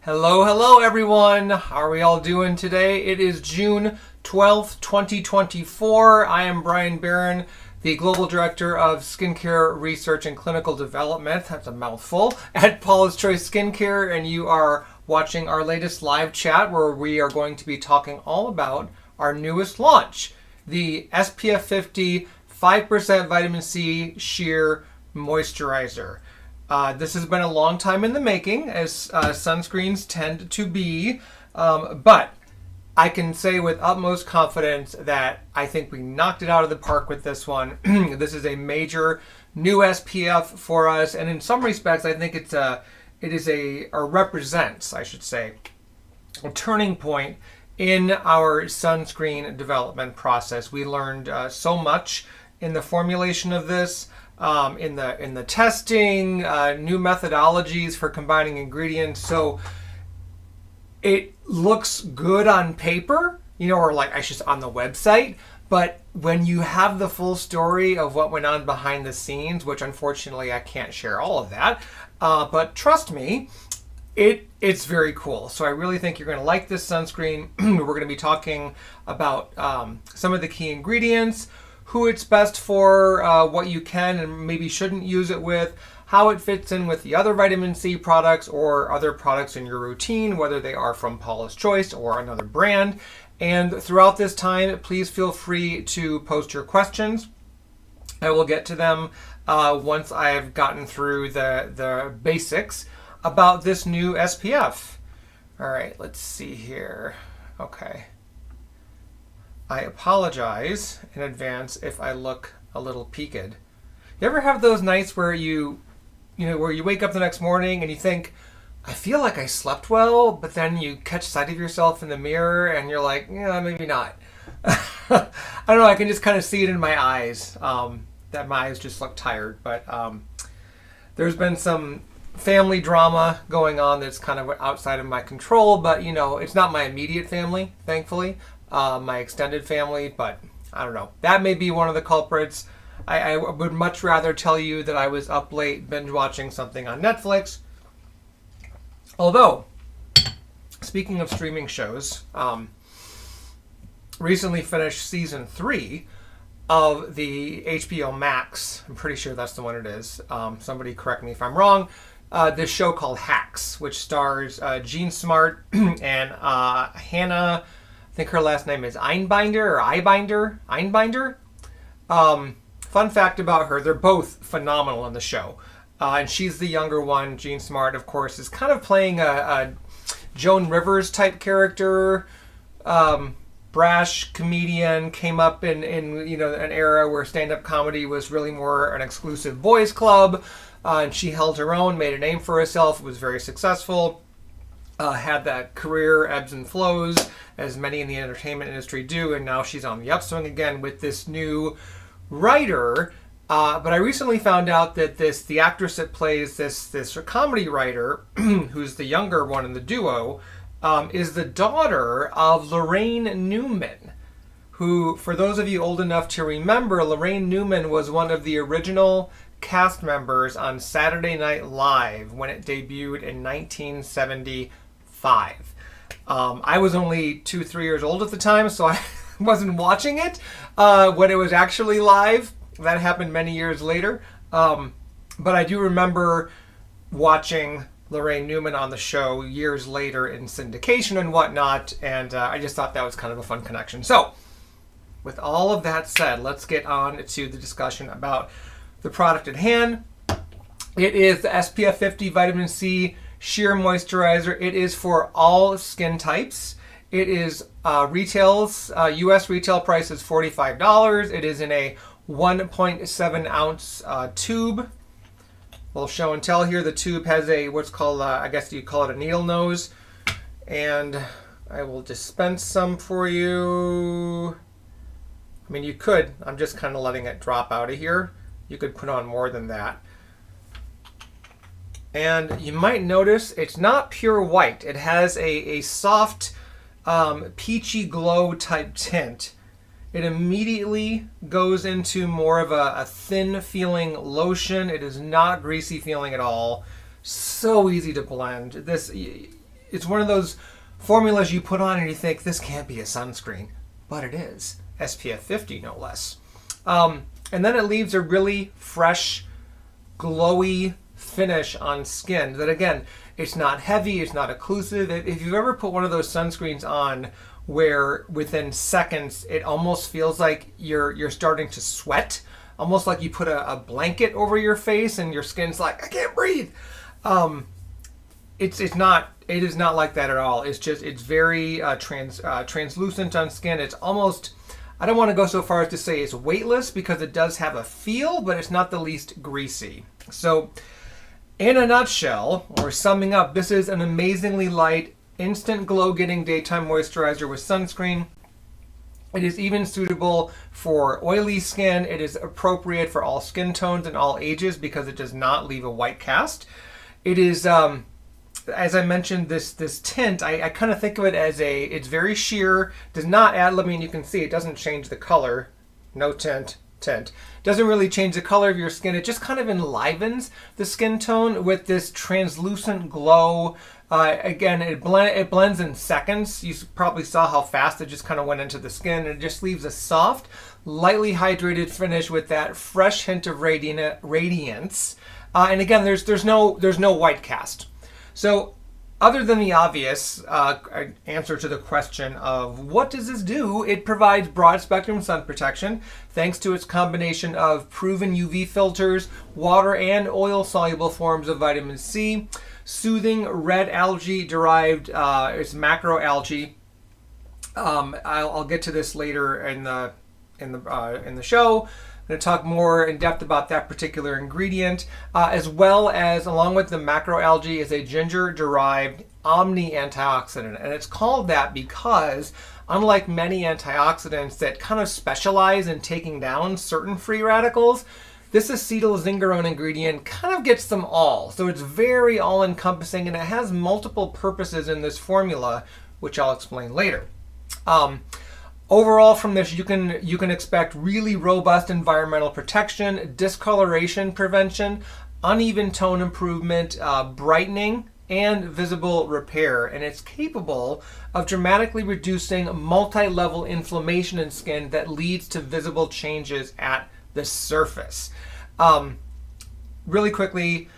Hello, hello everyone. How are we all doing today? It is June 12th, 2024. I am Bryan Barron, the Global Director of Skincare Research and Clinical Development, that's a mouthful, at Paula's Choice Skincare, and you are watching our latest live chat where we are going to be talking all about our newest launch, the SPF 50 5% Vitamin C Sheer Moisturizer. This has been a long time in the making, as sunscreens tend to be, but I can say with utmost confidence that I think we knocked it out of the park with this one. This is a major new SPF for us, and in some respects, I think it represents, I should say, a turning point in our sunscreen development process. We learned so much in the formulation of this. In the testing, new methodologies for combining ingredients. So it looks good on paper, or like on the website. But when you have the full story of what went on behind the scenes, which unfortunately I can't share all of that, but trust me, it's very cool. So I really think you're going to like this sunscreen. We're going to be talking about some of the key ingredients, who it's best for, what you can and maybe shouldn't use it with, how it fits in with the other vitamin C products or other products in your routine, whether they are from Paula's Choice or another brand. And throughout this time, please feel free to post your questions. I will get to them once I have gotten through the basics about this new SPF. All right, let's see here. Okay. I apologize in advance if I look a little peaked. You ever have those nights where where you wake up the next morning and you think, I feel like I slept well, but then you catch sight of yourself in the mirror and you're like, yeah, maybe not. I don't know, I can just kind of see it in my eyes, that my eyes just look tired. But there's been some family drama going on that's kind of outside of my control, but it's not my immediate family, thankfully. My extended family, but I don't know. That may be one of the culprits. I would much rather tell you that I was up late binge watching something on Netflix. Although, speaking of streaming shows, recently finished season 3 of the HBO Max. I'm pretty sure that's the one it is. Somebody correct me if I'm wrong. This show called Hacks, which stars Jean Smart and Hannah. I think her last name is Einbinder. Fun fact about her, they're both phenomenal in the show. And she's the younger one. Jean Smart, of course, is kind of playing a Joan Rivers type character. Brash comedian, came up in an era where stand-up comedy was really more an exclusive boys club. And she held her own, made a name for herself, was very successful. Had that career ebbs and flows, as many in the entertainment industry do, and now she's on the upswing again with this new writer. But I recently found out that the actress that plays this comedy writer, who's the younger one in the duo, is the daughter of Laraine Newman, who, for those of you old enough to remember, Laraine Newman was one of the original cast members on Saturday Night Live when it debuted in 1975. I was only 2-3 years old at the time, so I wasn't watching it when it was actually live. That happened many years later. But I do remember watching Laraine Newman on the show years later in syndication and whatnot, and I just thought that was kind of a fun connection. So, with all of that said, let's get on to the discussion about the product at hand. It is the SPF 50 Vitamin C Sheer Moisturizer. It is for all skin types. It is U.S. retail price is $45. It is in a 1.7 ounce tube. We'll show and tell here. The tube has what's called, I guess you call it a needle nose. And I will dispense some for you. I mean, you could. I'm just kind of letting it drop out of here. You could put on more than that. And you might notice it's not pure white. It has a soft peachy glow type tint. It immediately goes into more of a thin feeling lotion. It is not greasy feeling at all. So easy to blend. This it's one of those formulas you put on and you think, this can't be a sunscreen, but it is. SPF 50, no less. And then it leaves a really fresh, glowy finish on skin that, again, it's not heavy, it's not occlusive. If you've ever put one of those sunscreens on where within seconds it almost feels like you're starting to sweat, almost like you put a blanket over your face and your skin's like, I can't breathe. It is not like that at all. It's very translucent on skin. It's almost, I don't want to go so far as to say it's weightless because it does have a feel, but it's not the least greasy. So in a nutshell, or summing up, this is an amazingly light, instant glow-getting daytime moisturizer with sunscreen. It is even suitable for oily skin. It is appropriate for all skin tones and all ages because it does not leave a white cast. It is, as I mentioned, this tint, I kind of think of it as it's very sheer, does not add, I mean, you can see it doesn't change the color, no tint. Doesn't really change the color of your skin. It just kind of enlivens the skin tone with this translucent glow. Again, it blends in seconds. You probably saw how fast it just kind of went into the skin. And it just leaves a soft, lightly hydrated finish with that fresh hint of radiance. And again, there's no white cast. So other than the obvious answer to the question of what does this do, it provides broad spectrum sun protection thanks to its combination of proven UV filters, water and oil soluble forms of vitamin C, soothing red algae derived, it's macroalgae. I'll get to this later in the show. I'm going to talk more in depth about that particular ingredient, as well as, along with the macroalgae, is a ginger-derived omni-antioxidant. And it's called that because, unlike many antioxidants that kind of specialize in taking down certain free radicals, this acetyl zingerone ingredient kind of gets them all. So it's very all-encompassing, and it has multiple purposes in this formula, which I'll explain later. Overall, from this, you can expect really robust environmental protection, discoloration prevention, uneven tone improvement, brightening, and visible repair. And it's capable of dramatically reducing multi-level inflammation in skin that leads to visible changes at the surface. Really quickly,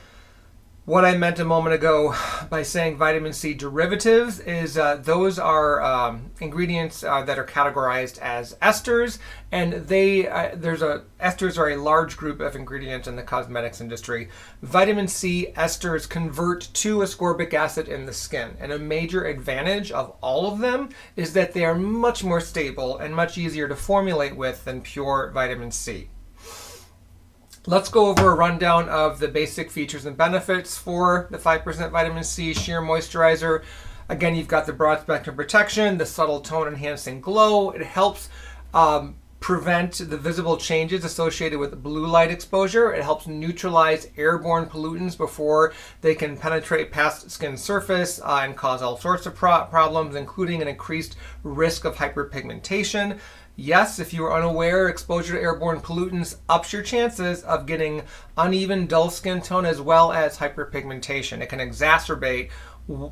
what I meant a moment ago by saying vitamin C derivatives is those are ingredients that are categorized as esters, and esters are a large group of ingredients in the cosmetics industry. Vitamin C esters convert to ascorbic acid in the skin, and a major advantage of all of them is that they are much more stable and much easier to formulate with than pure vitamin C. Let's go over a rundown of the basic features and benefits for the 5% vitamin C sheer moisturizer. Again, you've got the broad spectrum protection, the subtle tone enhancing glow. It helps prevent the visible changes associated with blue light exposure. It helps neutralize airborne pollutants before they can penetrate past skin surface and cause all sorts of problems, including an increased risk of hyperpigmentation. Yes, if you are unaware, exposure to airborne pollutants ups your chances of getting uneven, dull skin tone as well as hyperpigmentation. It can exacerbate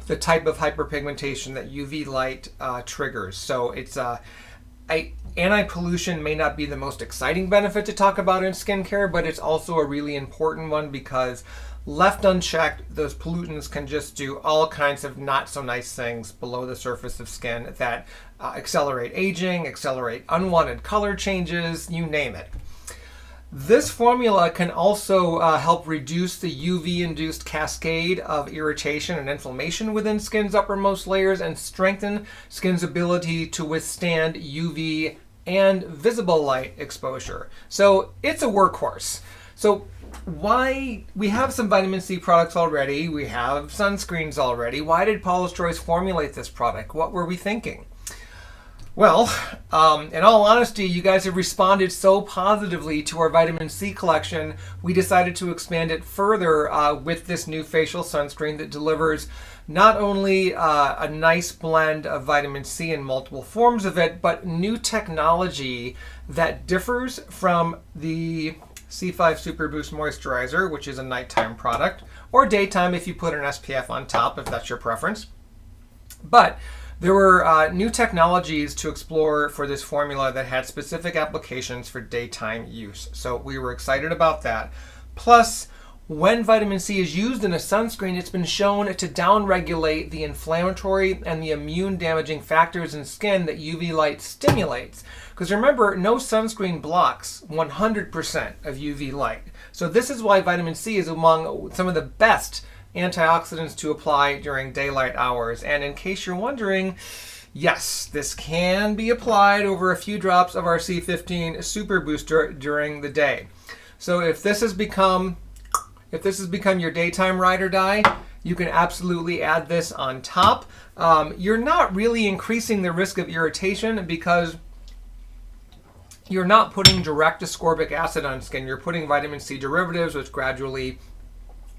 the type of hyperpigmentation that UV light triggers. So it's anti-pollution may not be the most exciting benefit to talk about in skincare, but it's also a really important one because left unchecked, those pollutants can just do all kinds of not so nice things below the surface of skin that accelerate aging, accelerate unwanted color changes, you name it. This formula can also help reduce the UV-induced cascade of irritation and inflammation within skin's uppermost layers and strengthen skin's ability to withstand UV and visible light exposure. So it's a workhorse. So why, we have some vitamin C products already, we have sunscreens already. Why did Paula's Choice formulate this product? What were we thinking? Well, in all honesty, you guys have responded so positively to our vitamin C collection, we decided to expand it further with this new facial sunscreen that delivers not only a nice blend of vitamin C in multiple forms of it, but new technology that differs from the C5 Super Boost Moisturizer, which is a nighttime product, or daytime if you put an SPF on top, if that's your preference. But there were new technologies to explore for this formula that had specific applications for daytime use. So we were excited about that. Plus, when vitamin C is used in a sunscreen, it's been shown to downregulate the inflammatory and the immune damaging factors in skin that UV light stimulates. Because remember, no sunscreen blocks 100% of UV light. So this is why vitamin C is among some of the best antioxidants to apply during daylight hours. And in case you're wondering, yes, this can be applied over a few drops of our C15 Super Booster during the day. So if this has become your daytime ride or die, you can absolutely add this on top. You're not really increasing the risk of irritation because you're not putting direct ascorbic acid on skin. You're putting vitamin C derivatives, which gradually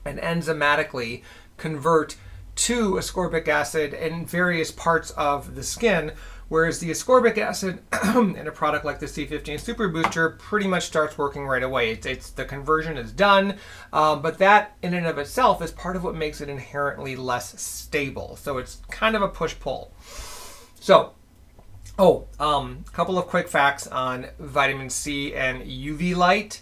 and enzymatically convert to ascorbic acid in various parts of the skin, whereas the ascorbic acid in a product like the C15 Super Booster pretty much starts working right away. It's the conversion is done, but that in and of itself is part of what makes it inherently less stable. So it's kind of a push-pull. So, couple of quick facts on vitamin C and UV light.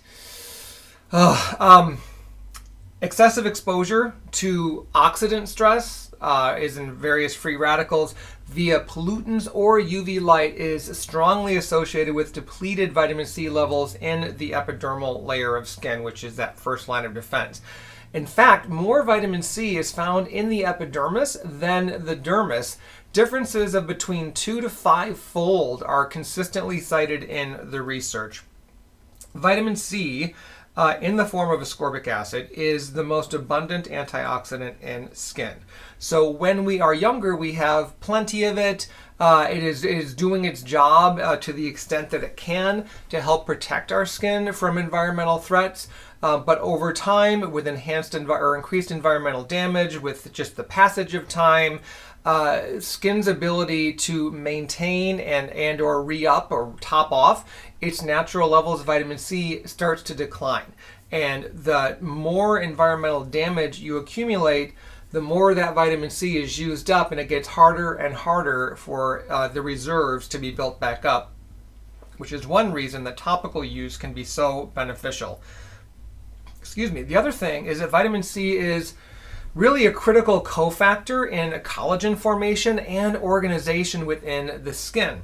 Excessive exposure to oxidant stress is in various free radicals via pollutants or UV light is strongly associated with depleted vitamin C levels in the epidermal layer of skin, which is that first line of defense. In fact, more vitamin C is found in the epidermis than the dermis. Differences of between 2 to 5-fold are consistently cited in the research. Vitamin C, in the form of ascorbic acid, is the most abundant antioxidant in skin. So when we are younger, we have plenty of it. It is doing its job to the extent that it can to help protect our skin from environmental threats. But over time, with enhanced or increased environmental damage, with just the passage of time, skin's ability to maintain and or re-up or top off its natural levels of vitamin C starts to decline. And the more environmental damage you accumulate, the more that vitamin C is used up, and it gets harder and harder for the reserves to be built back up, which is one reason that topical use can be so beneficial. Excuse me. The other thing is that vitamin C is really a critical cofactor in collagen formation and organization within the skin.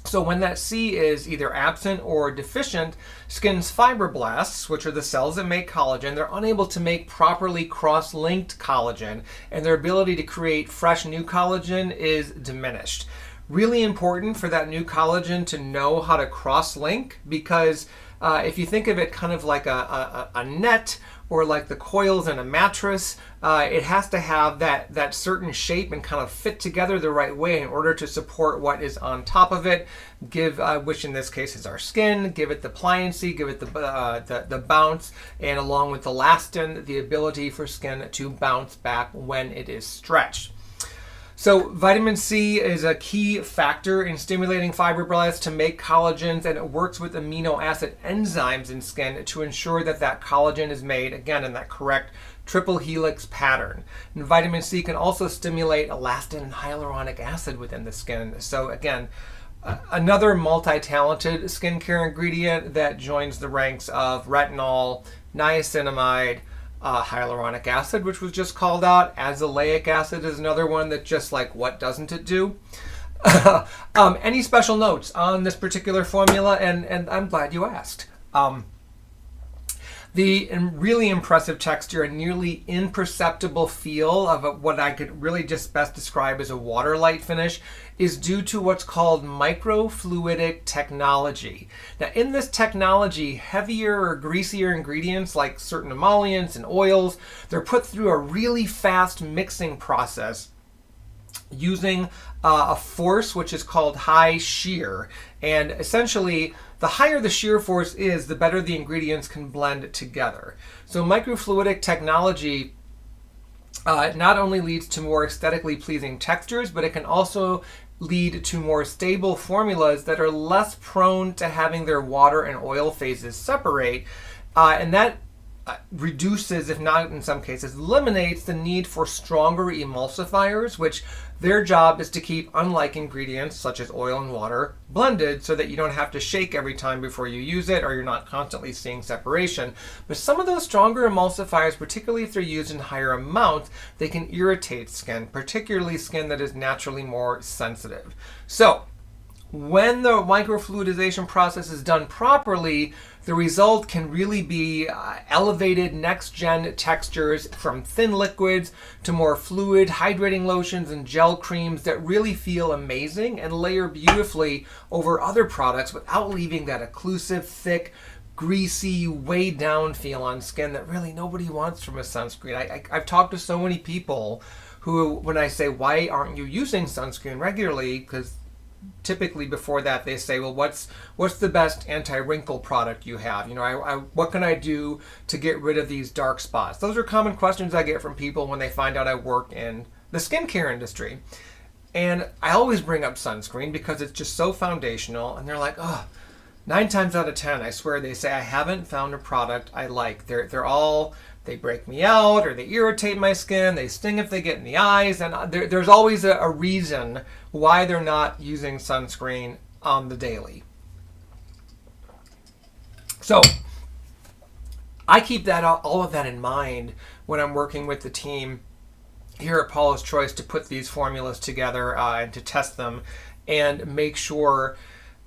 So when that C is either absent or deficient, skin's fibroblasts, which are the cells that make collagen, they're unable to make properly cross-linked collagen, and their ability to create fresh new collagen is diminished. Really important for that new collagen to know how to cross-link, because if you think of it kind of like a net or like the coils in a mattress, it has to have that certain shape and kind of fit together the right way in order to support what is on top of it, which in this case is our skin, give it the pliancy, give it the bounce, and along with elastin, the ability for skin to bounce back when it is stretched. So vitamin C is a key factor in stimulating fibroblasts to make collagens, and it works with amino acid enzymes in skin to ensure that that collagen is made, again, in that correct triple helix pattern. And vitamin C can also stimulate elastin and hyaluronic acid within the skin. So again, another multi-talented skincare ingredient that joins the ranks of retinol, niacinamide, hyaluronic acid, which was just called out. Azelaic acid is another one that just like, what doesn't it do? Any special notes on this particular formula? And I'm glad you asked. The really impressive texture and nearly imperceptible feel of what I could really just best describe as a water-light finish is due to what's called microfluidic technology. Now, in this technology, heavier or greasier ingredients like certain emollients and oils, they're put through a really fast mixing process using a force which is called high shear. And essentially, the higher the shear force is, the better the ingredients can blend together. So microfluidic technology not only leads to more aesthetically pleasing textures, but it can also lead to more stable formulas that are less prone to having their water and oil phases separate. And that reduces, if not in some cases, eliminates the need for stronger emulsifiers, which their job is to keep unlike ingredients such as oil and water blended so that you don't have to shake every time before you use it, or you're not constantly seeing separation. But some of those stronger emulsifiers, particularly if they're used in higher amounts, they can irritate skin, particularly skin that is naturally more sensitive. So when the microfluidization process is done properly, the result can really be elevated next-gen textures, from thin liquids to more fluid hydrating lotions and gel creams that really feel amazing and layer beautifully over other products without leaving that occlusive, thick, greasy, weighed down feel on skin that really nobody wants from a sunscreen. I've talked to so many people who, when I say, why aren't you using sunscreen regularly, because typically before that they say, well, what's the best anti-wrinkle product you have? You know, what can I do to get rid of these dark spots? Those are common questions I get from people when they find out I work in the skincare industry. And I always bring up sunscreen because it's just so foundational, and they're like, oh, 9 times out of 10, I swear, they say, I haven't found a product I like. They break me out, or they irritate my skin, they sting if they get in the eyes, and there's always a reason why they're not using sunscreen on the daily. So I keep all of that in mind when I'm working with the team here at Paula's Choice to put these formulas together and to test them and make sure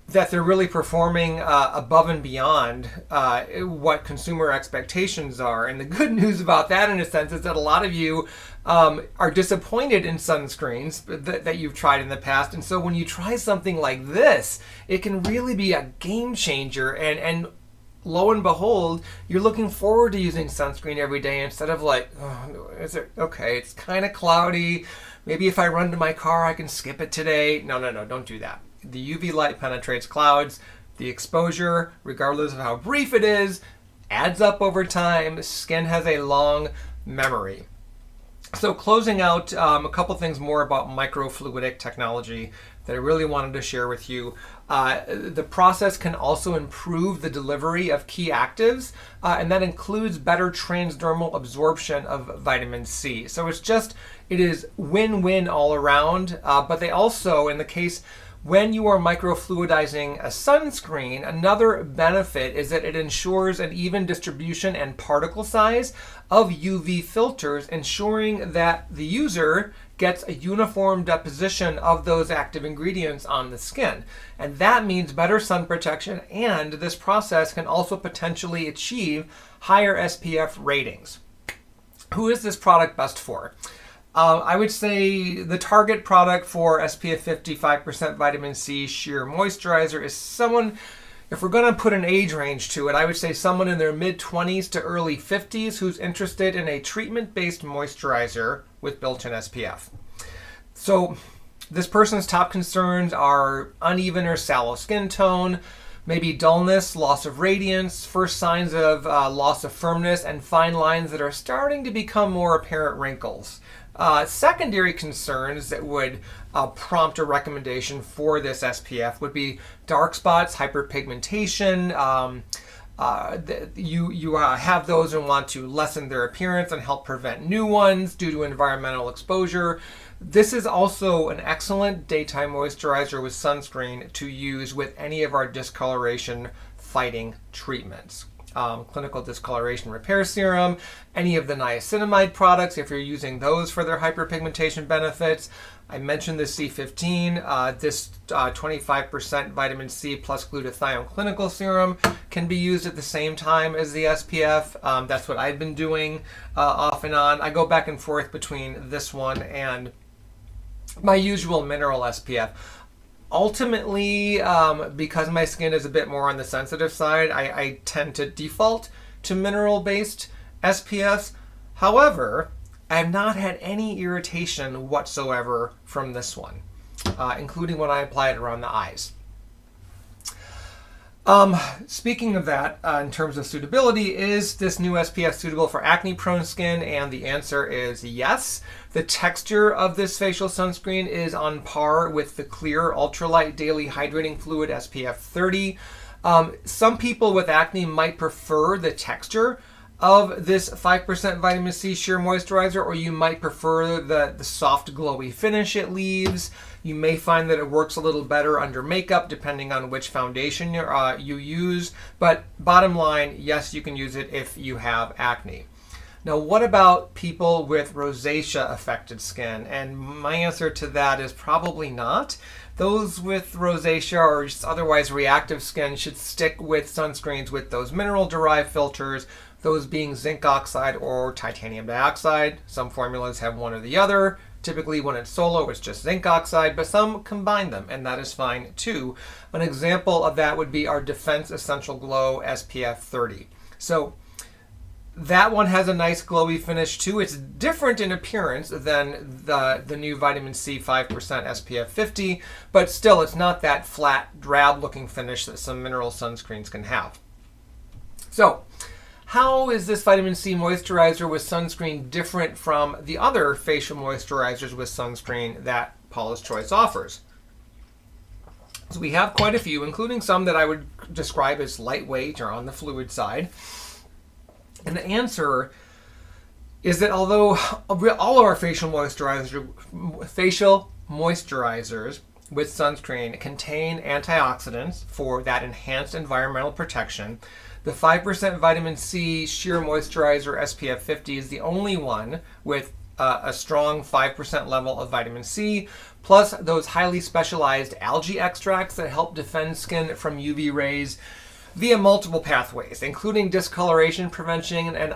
that they're really performing above and beyond what consumer expectations are. And the good news about that, in a sense, is that a lot of you are disappointed in sunscreens that you've tried in the past. And so when you try something like this, it can really be a game changer. And lo and behold, you're looking forward to using sunscreen every day instead of like, oh, is it okay? It's kind of cloudy. Maybe if I run to my car, I can skip it today. No, don't do that. The UV light penetrates clouds. The exposure, regardless of how brief it is, adds up over time. Skin has a long memory. So closing out, a couple things more about microfluidic technology that I really wanted to share with you. The process can also improve the delivery of key actives, and that includes better transdermal absorption of vitamin C. So it is win-win all around, but they also, in the case when you are microfluidizing a sunscreen, another benefit is that it ensures an even distribution and particle size of UV filters, ensuring that the user gets a uniform deposition of those active ingredients on the skin. And that means better sun protection, and this process can also potentially achieve higher SPF ratings. Who is this product best for? I would say the target product for SPF 55% vitamin C sheer moisturizer is someone, if we're going to put an age range to it, I would say someone in their mid-20s to early 50s who's interested in a treatment-based moisturizer with built-in SPF. So this person's top concerns are uneven or sallow skin tone, maybe dullness, loss of radiance, first signs of loss of firmness, and fine lines that are starting to become more apparent wrinkles. Secondary concerns that would prompt a recommendation for this SPF would be dark spots, hyperpigmentation. You have those and want to lessen their appearance and help prevent new ones due to environmental exposure. This is also an excellent daytime moisturizer with sunscreen to use with any of our discoloration fighting treatments. Clinical discoloration repair serum, any of the niacinamide products if you're using those for their hyperpigmentation benefits. I mentioned the C15, this 25% vitamin C plus glutathione clinical serum can be used at the same time as the SPF. That's what I've been doing off and on. I go back and forth between this one and my usual mineral SPF. Ultimately, because my skin is a bit more on the sensitive side, I tend to default to mineral-based SPFs. However, I have not had any irritation whatsoever from this one, including when I apply it around the eyes. Speaking of that, in terms of suitability, is this new SPF suitable for acne-prone skin? And the answer is yes. The texture of this facial sunscreen is on par with the clear ultralight daily hydrating fluid SPF 30. Some people with acne might prefer the texture of this 5% vitamin C sheer moisturizer, or you might prefer the soft glowy finish it leaves. You may find that it works a little better under makeup depending on which foundation you use, but bottom line, yes, you can use it if you have acne. Now, what about people with rosacea affected skin? And my answer to that is probably not. Those with rosacea or just otherwise reactive skin should stick with sunscreens with those mineral derived filters, those being zinc oxide or titanium dioxide. Some formulas have one or the other. Typically when it's solo, it's just zinc oxide, but some combine them, and that is fine too. An example of that would be our Defense Essential Glow SPF 30. So that one has a nice glowy finish too. It's different in appearance than the new vitamin C 5% SPF 50, but still it's not that flat, drab looking finish that some mineral sunscreens can have. So how is this vitamin C moisturizer with sunscreen different from the other facial moisturizers with sunscreen that Paula's Choice offers? So we have quite a few, including some that I would describe as lightweight or on the fluid side. And the answer is that although all of our facial moisturizers with sunscreen contain antioxidants for that enhanced environmental protection, the 5% vitamin C sheer moisturizer SPF 50 is the only one with a strong 5% level of vitamin C, plus those highly specialized algae extracts that help defend skin from UV rays via multiple pathways, including discoloration prevention and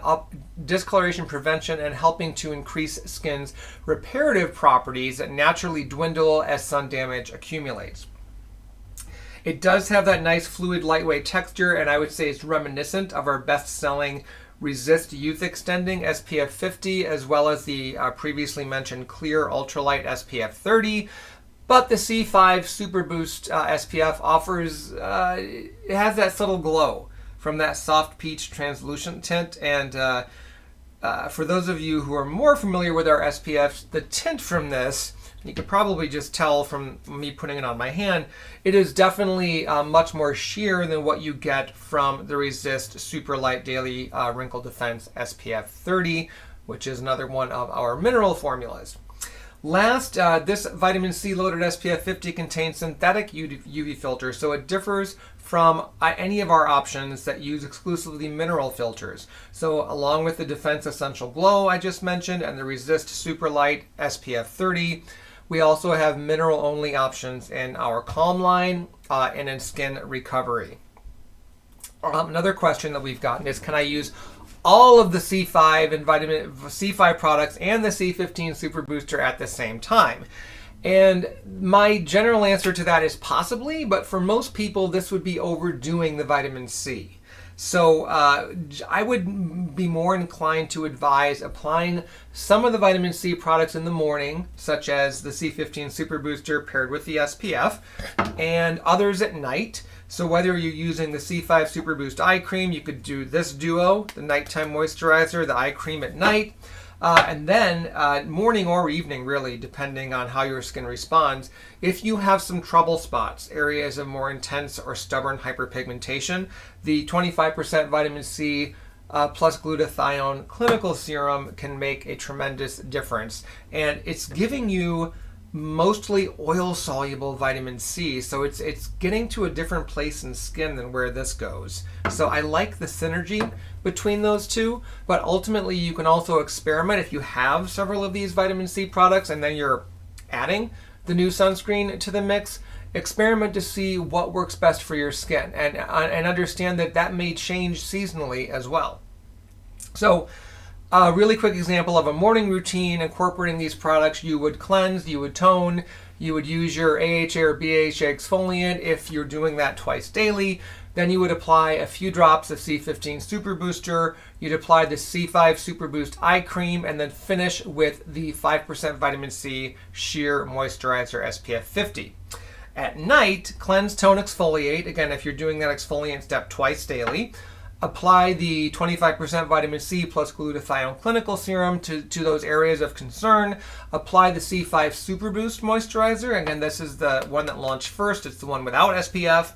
helping to increase skin's reparative properties that naturally dwindle as sun damage accumulates. It does have that nice fluid lightweight texture, and I would say it's reminiscent of our best-selling Resist Youth Extending SPF 50, as well as the previously mentioned Clear Ultralight SPF 30. But the C5 Super Boost SPF offers, it has that subtle glow from that soft peach translucent tint. And for those of you who are more familiar with our SPFs, the tint from this, you could probably just tell from me putting it on my hand, it is definitely much more sheer than what you get from the Resist Super Light Daily Wrinkle Defense SPF 30, which is another one of our mineral formulas. Last, this vitamin C loaded SPF 50 contains synthetic UV filters, so it differs from any of our options that use exclusively mineral filters. So along with the Defense Essential Glow I just mentioned and the Resist Super Light SPF 30, we also have mineral only options in our Calm line and in Skin Recovery. Another question that we've gotten is, can I use all of the C5 and vitamin C5 products and the C15 Super Booster at the same time? And my general answer to that is possibly, but for most people this would be overdoing the vitamin C. So I would be more inclined to advise applying some of the vitamin C products in the morning, such as the C15 Super Booster paired with the SPF, and others at night. So whether you're using the C5 Super Boost Eye Cream, you could do this duo, the nighttime moisturizer, the eye cream at night, and then morning or evening, really, depending on how your skin responds. If you have some trouble spots, areas of more intense or stubborn hyperpigmentation, the 25% vitamin C plus glutathione clinical serum can make a tremendous difference. And it's giving you mostly oil-soluble vitamin C, so it's getting to a different place in skin than where this goes. So I like the synergy between those two, but ultimately you can also experiment if you have several of these vitamin C products and then you're adding the new sunscreen to the mix. Experiment to see what works best for your skin, and understand that that may change seasonally as well. So a really quick example of a morning routine incorporating these products: you would cleanse, you would tone, you would use your AHA or BHA exfoliant if you're doing that twice daily. Then you would apply a few drops of C15 Super Booster, you'd apply the C5 Super Boost Eye Cream, and then finish with the 5% vitamin C Sheer Moisturizer SPF 50. At night, cleanse, tone, exfoliate. Again, if you're doing that exfoliant step twice daily. Apply the 25% vitamin C plus glutathione clinical serum to those areas of concern. Apply the C5 Super Boost moisturizer. Again, this is the one that launched first. It's the one without SPF.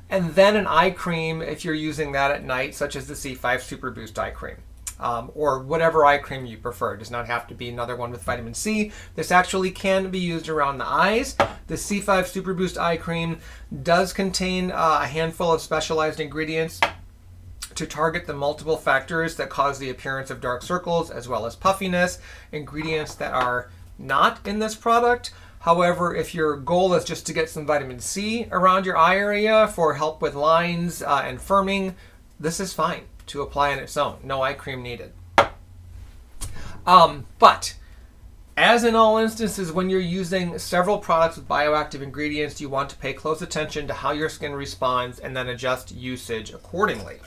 and then an eye cream if you're using that at night, such as the C5 Super Boost eye cream. Or whatever eye cream you prefer. It does not have to be another one with vitamin C. This actually can be used around the eyes. The C5 Super Boost eye cream does contain a handful of specialized ingredients to target the multiple factors that cause the appearance of dark circles as well as puffiness, ingredients that are not in this product. However, if your goal is just to get some vitamin C around your eye area for help with lines and firming, this is fine to apply on its own. No eye cream needed. But as in all instances, when you're using several products with bioactive ingredients, you want to pay close attention to how your skin responds and then adjust usage accordingly.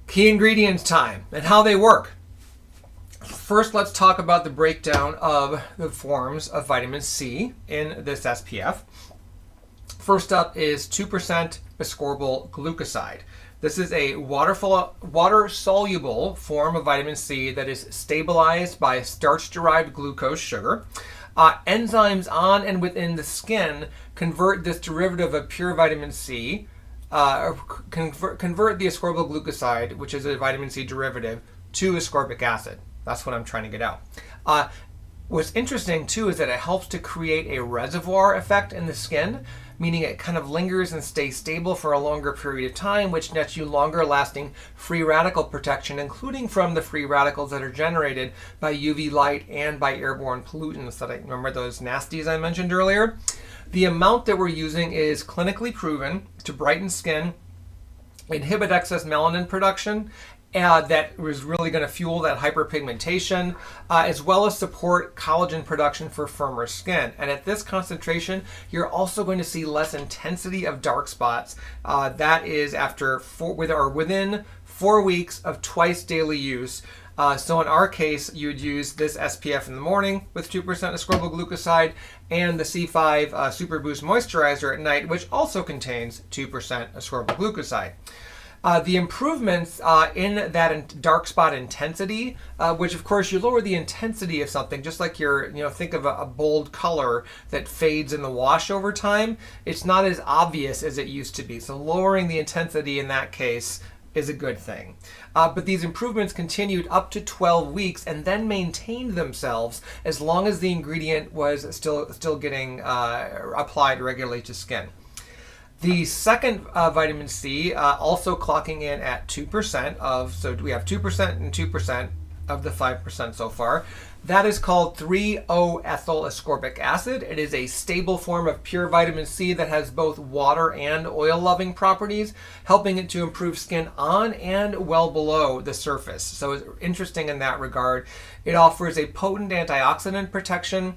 Key ingredients time and how they work. First, let's talk about the breakdown of the forms of vitamin C in this SPF. First up is 2% ascorbyl glucoside. This is a water-soluble form of vitamin C that is stabilized by starch-derived glucose sugar. Enzymes on and within the skin convert this derivative of pure vitamin C, convert the ascorbyl glucoside, which is a vitamin C derivative, to ascorbic acid. That's what I'm trying to get out. What's interesting too is that it helps to create a reservoir effect in the skin, meaning it kind of lingers and stays stable for a longer period of time, which nets you longer lasting free radical protection, including from the free radicals that are generated by UV light and by airborne pollutants that remember those nasties I mentioned earlier. The amount that we're using is clinically proven to brighten skin, inhibit excess melanin production, that is really going to fuel that hyperpigmentation, as well as support collagen production for firmer skin. And at this concentration, you're also going to see less intensity of dark spots. That is within 4 weeks of twice daily use. So in our case, you'd use this SPF in the morning with 2% ascorbyl glucoside and the C5 Super Boost Moisturizer at night, which also contains 2% ascorbyl glucoside. The improvements in that dark spot intensity, which of course you lower the intensity of something, just like think of a bold color that fades in the wash over time. It's not as obvious as it used to be. So lowering the intensity in that case is a good thing. But these improvements continued up to 12 weeks and then maintained themselves as long as the ingredient was still getting applied regularly to skin. The second vitamin C also clocking in at 2% so we have 2% and 2% of the 5% so far. That is called 3-O-ethyl ascorbic acid. It is a stable form of pure vitamin C that has both water and oil-loving properties, helping it to improve skin on and well below the surface. So it's interesting in that regard. It offers a potent antioxidant protection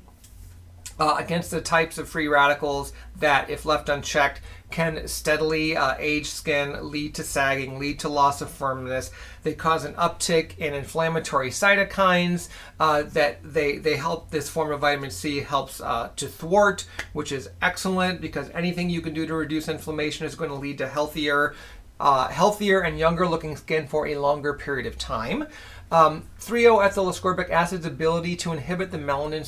against the types of free radicals that, if left unchecked, can steadily age skin, lead to sagging, lead to loss of firmness. They cause an uptick in inflammatory cytokines that they help. This form of vitamin C helps to thwart, which is excellent because anything you can do to reduce inflammation is going to lead to healthier and younger looking skin for a longer period of time. 3-O-ethyl ascorbic acid's ability to inhibit the melanin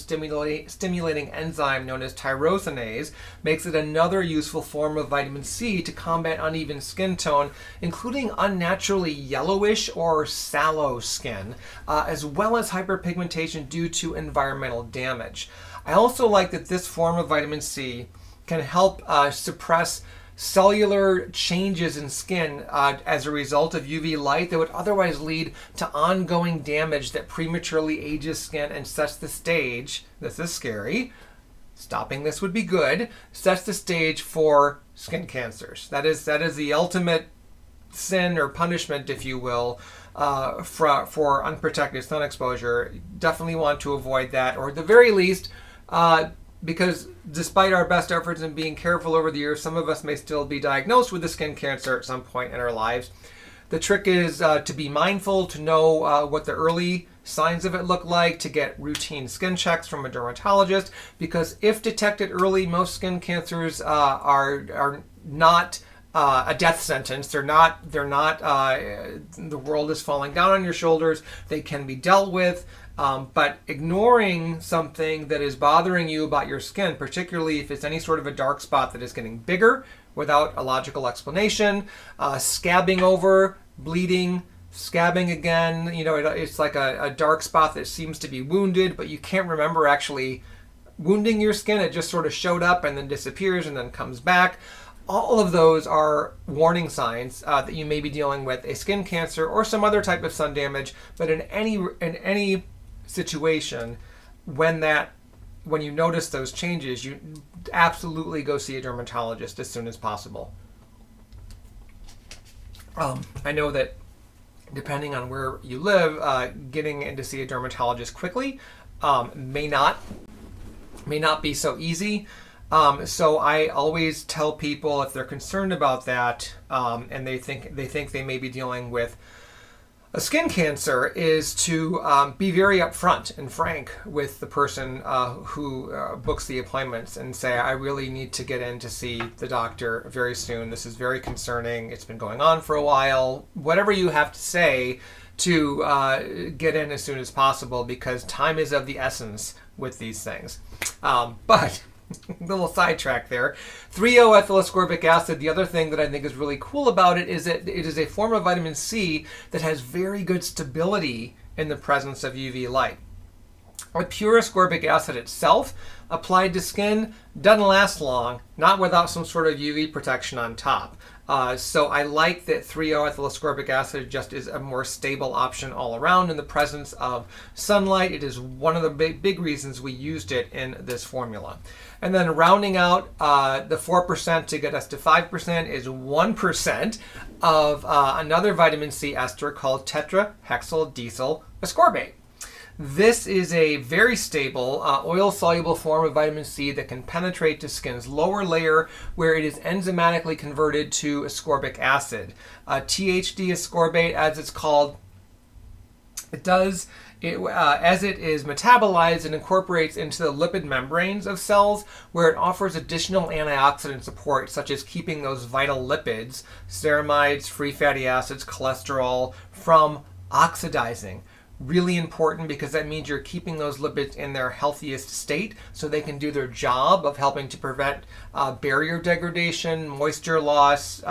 stimulating enzyme known as tyrosinase makes it another useful form of vitamin C to combat uneven skin tone, including unnaturally yellowish or sallow skin, as well as hyperpigmentation due to environmental damage. I also like that this form of vitamin C can help suppress cellular changes in skin as a result of UV light that would otherwise lead to ongoing damage that prematurely ages skin and sets the stage, this is scary, stopping this would be good, sets the stage for skin cancers. That is the ultimate sin or punishment, if you will, for unprotected sun exposure. Definitely want to avoid that, or at the very least, because despite our best efforts in being careful over the years, some of us may still be diagnosed with a skin cancer at some point in our lives. The trick is to be mindful, to know what the early signs of it look like, to get routine skin checks from a dermatologist, because if detected early, most skin cancers are not a death sentence. They're not the world is falling down on your shoulders. They can be dealt with. But ignoring something that is bothering you about your skin, particularly if it's any sort of a dark spot that is getting bigger without a logical explanation, scabbing over, bleeding, scabbing again, it's like a dark spot that seems to be wounded, but you can't remember actually wounding your skin. It just sort of showed up and then disappears and then comes back. All of those are warning signs that you may be dealing with a skin cancer or some other type of sun damage. But in any situation, when you notice those changes, you absolutely go see a dermatologist as soon as possible. I know that depending on where you live, getting in to see a dermatologist quickly may not be so easy. So I always tell people, if they're concerned about that and they think they may be dealing with a skin cancer, is to be very upfront and frank with the person who books the appointments and say, I really need to get in to see the doctor very soon. This is very concerning. It's been going on for a while. Whatever you have to say to get in as soon as possible, because time is of the essence with these things. But little sidetrack there. 3-O-ethylascorbic acid, the other thing that I think is really cool about it is that it is a form of vitamin C that has very good stability in the presence of UV light. A pure ascorbic acid itself, applied to skin, doesn't last long, not without some sort of UV protection on top. So I like that 3-O-ethylascorbic acid just is a more stable option all around in the presence of sunlight. It is one of the big reasons we used it in this formula. And then rounding out the 4% to get us to 5% is 1% of another vitamin C ester called tetrahexyldecyl ascorbate. This is a very stable oil-soluble form of vitamin C that can penetrate to skin's lower layer, where it is enzymatically converted to ascorbic acid. THD ascorbate, as it's called, as it is metabolized and incorporates into the lipid membranes of cells, where it offers additional antioxidant support, such as keeping those vital lipids, ceramides, free fatty acids, cholesterol, from oxidizing. Really important, because that means you're keeping those lipids in their healthiest state so they can do their job of helping to prevent barrier degradation, moisture loss,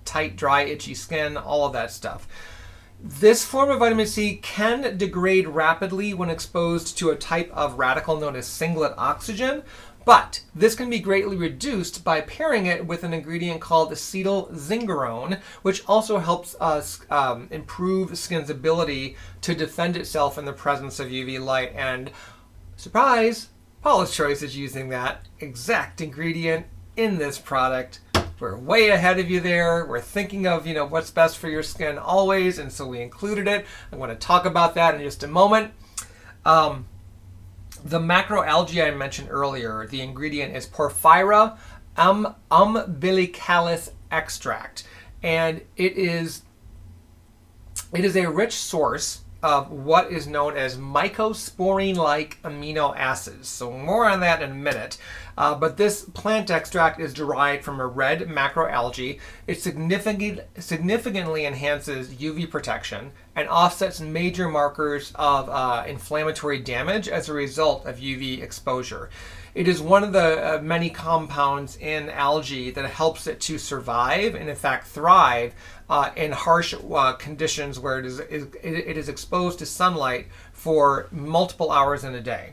tight, dry, itchy skin, all of that stuff. This form of vitamin C can degrade rapidly when exposed to a type of radical known as singlet oxygen, but this can be greatly reduced by pairing it with an ingredient called acetylzingarone, which also helps us improve skin's ability to defend itself in the presence of UV light. And surprise, Paula's Choice is using that exact ingredient in this product. We're way ahead of you there. We're thinking of, what's best for your skin always, and so we included it. I'm going to talk about that in just a moment. The macroalgae I mentioned earlier, the ingredient is Porphyra umbilicalis extract, and it is a rich source of what is known as mycosporine-like amino acids. So more on that in a minute. But this plant extract is derived from a red macroalgae. It significantly enhances UV protection and offsets major markers of inflammatory damage as a result of UV exposure. It is one of the many compounds in algae that helps it to survive and in fact thrive in harsh conditions where it is exposed to sunlight for multiple hours in a day.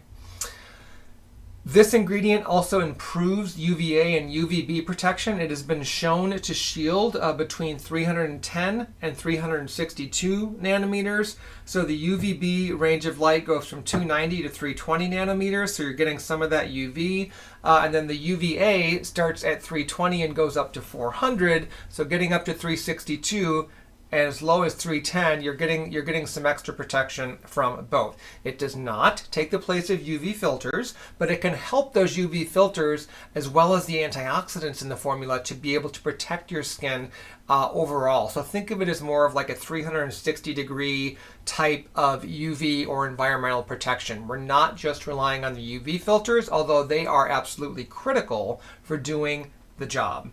This ingredient also improves UVA and UVB protection. It has been shown to shield between 310 and 362 nanometers. So the UVB range of light goes from 290 to 320 nanometers. So you're getting some of that UV. And then the UVA starts at 320 and goes up to 400. So getting up to 362 and as low as 310, you're getting some extra protection from both. It does not take the place of UV filters, but it can help those UV filters as well as the antioxidants in the formula to be able to protect your skin overall. So think of it as more of like a 360-degree type of UV or environmental protection. We're not just relying on the UV filters, although they are absolutely critical for doing the job.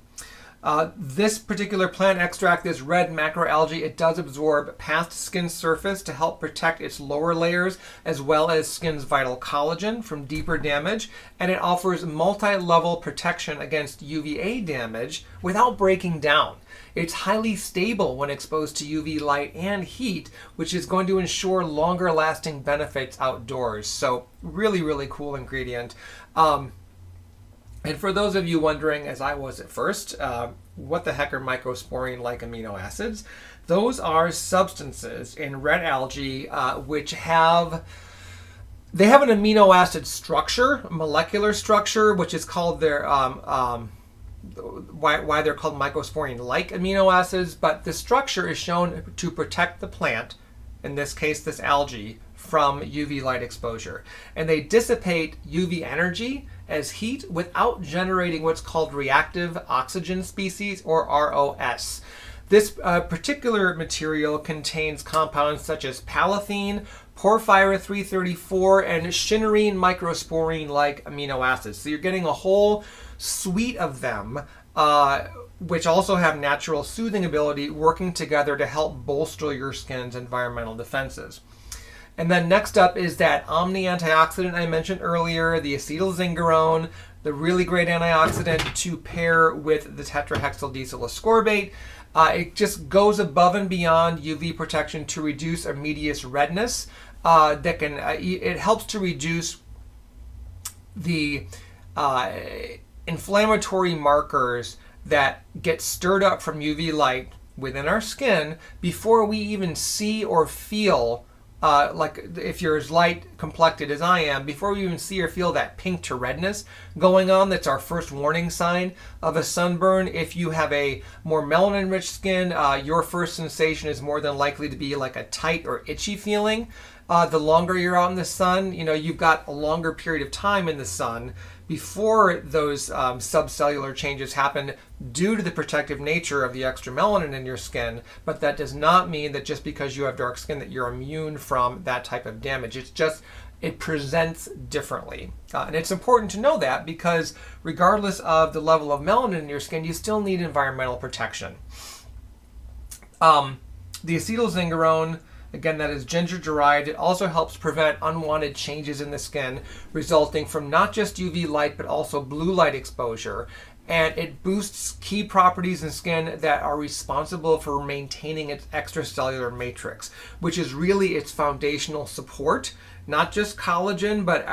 This particular plant extract, this red macroalgae, it does absorb past skin surface to help protect its lower layers as well as skin's vital collagen from deeper damage, and it offers multi-level protection against UVA damage without breaking down. It's highly stable when exposed to UV light and heat, which is going to ensure longer lasting benefits outdoors. So really, really cool ingredient. And for those of you wondering, as I was at first, what the heck are microsporine-like amino acids? Those are substances in red algae which have an amino acid structure, molecular structure, which is called their why they're called microsporine-like amino acids. But the structure is shown to protect the plant, in this case this algae, from UV light exposure, and they dissipate UV energy as heat without generating what's called reactive oxygen species, or ROS. This particular material contains compounds such as palathine, porphyra 334, and shinarine microsporine-like amino acids. So you're getting a whole suite of them, which also have natural soothing ability, working together to help bolster your skin's environmental defenses. And then next up is that Omni antioxidant I mentioned earlier, the acetylzingarone, the really great antioxidant to pair with the tetrahexyl diesel ascorbate. It just goes above and beyond UV protection to reduce immediate redness. It helps to reduce the inflammatory markers that get stirred up from UV light within our skin before we even see or feel, like if you're as light complected as I am, before we even see or feel that pink to redness going on. That's our first warning sign of a sunburn. If you have a more melanin rich skin, your first sensation is more than likely to be like a tight or itchy feeling. The longer you're out in the sun, you've got a longer period of time in the sun before those subcellular changes happen due to the protective nature of the extra melanin in your skin. But that does not mean that just because you have dark skin that you're immune from that type of damage. It's just, it presents differently. And it's important to know that, because regardless of the level of melanin in your skin, you still need environmental protection. The acetylzingarone, again, that is ginger derived. It also helps prevent unwanted changes in the skin resulting from not just UV light but also blue light exposure. And it boosts key properties in skin that are responsible for maintaining its extracellular matrix, which is really its foundational support. Not just collagen, but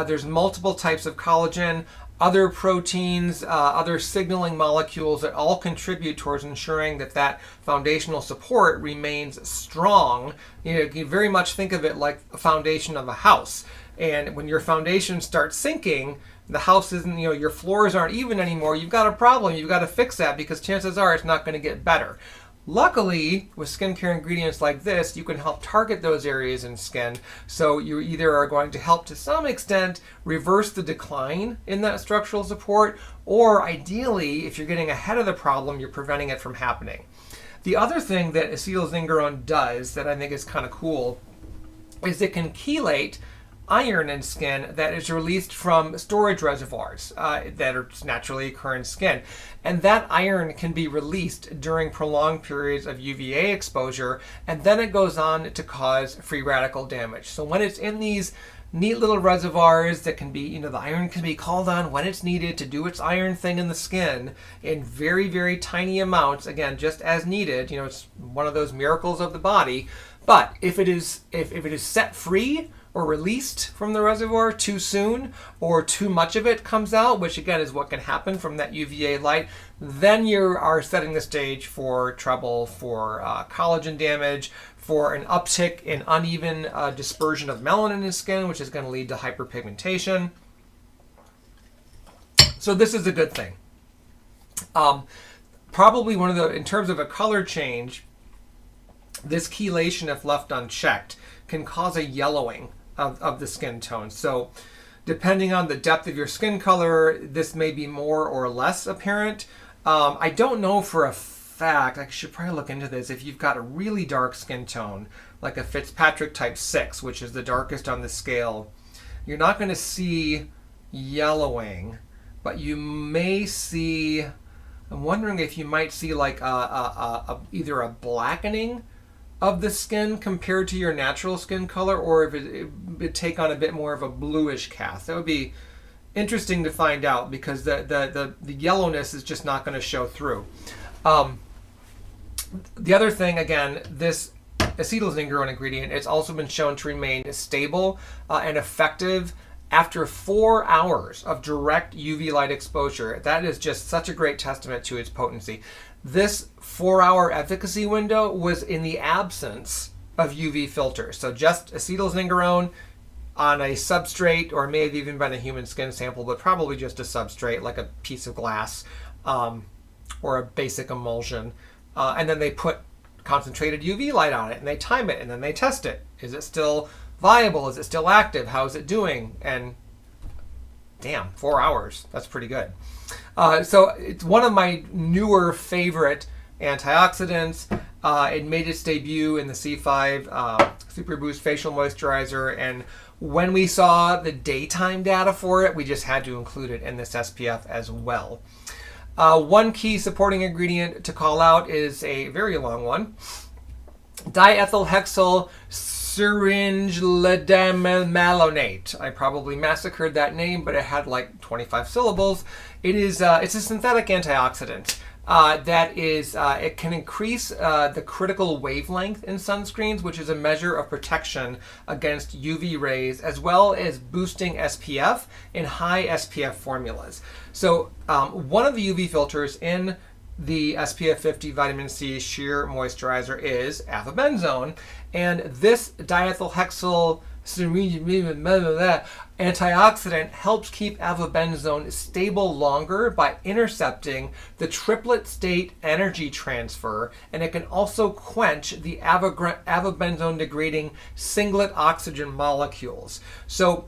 there's multiple types of collagen, other proteins, other signaling molecules that all contribute towards ensuring that that foundational support remains strong. You can very much think of it like a foundation of a house. And when your foundation starts sinking, the house isn't, your floors aren't even anymore. You've got a problem. You've got to fix that, because chances are it's not going to get better. Luckily, with skincare ingredients like this, you can help target those areas in skin. So you either are going to help to some extent reverse the decline in that structural support, or ideally, if you're getting ahead of the problem, you're preventing it from happening. The other thing that acetylzingarone does that I think is kind of cool is it can chelate iron in skin that is released from storage reservoirs that are naturally occur in skin. And that iron can be released during prolonged periods of UVA exposure, and then it goes on to cause free radical damage. So when it's in these neat little reservoirs that can be, the iron can be called on when it's needed to do its iron thing in the skin in very, very tiny amounts, again, just as needed. It's one of those miracles of the body. But if it is set free or released from the reservoir too soon, or too much of it comes out, which again is what can happen from that UVA light, then you are setting the stage for trouble, for collagen damage, for an uptick in uneven dispersion of melanin in skin, which is going to lead to hyperpigmentation. So this is a good thing. Probably one of the, in terms of a color change, this chelation, if left unchecked, can cause a yellowing of the skin tone. So depending on the depth of your skin color, this may be more or less apparent. I don't know for a fact, I should probably look into this, if you've got a really dark skin tone, like a Fitzpatrick type 6, which is the darkest on the scale, you're not going to see yellowing, but you may see I'm wondering if you might see like either a blackening of the skin compared to your natural skin color, or if it would take on a bit more of a bluish cast. That would be interesting to find out, because the yellowness is just not going to show through. The other thing, again, this acetylzingerone ingredient, it's also been shown to remain stable and effective after 4 hours of direct UV light exposure. That is just such a great testament to its potency. This 4-hour efficacy window was in the absence of UV filters. So just acetylzingerone on a substrate, or may have even been a human skin sample, but probably just a substrate like a piece of glass or a basic emulsion. And then they put concentrated UV light on it, and they time it, and then they test it. Is it still viable? Is it still active? How is it doing? And damn, 4 hours. That's pretty good. So it's one of my newer favorite antioxidants. It made its debut in the C5 Super Boost Facial Moisturizer, and when we saw the daytime data for it, we just had to include it in this SPF as well. One key supporting ingredient to call out is a very long one. Diethylhexyl syringeledammalonate. I probably massacred that name, but it had like 25 syllables. It's a synthetic antioxidant that is, it can increase the critical wavelength in sunscreens, which is a measure of protection against UV rays, as well as boosting SPF in high SPF formulas. So one of the UV filters in the SPF 50 vitamin C sheer moisturizer is avobenzone, and this diethylhexyl antioxidant helps keep avobenzone stable longer by intercepting the triplet state energy transfer, and it can also quench the avobenzone degrading singlet oxygen molecules. So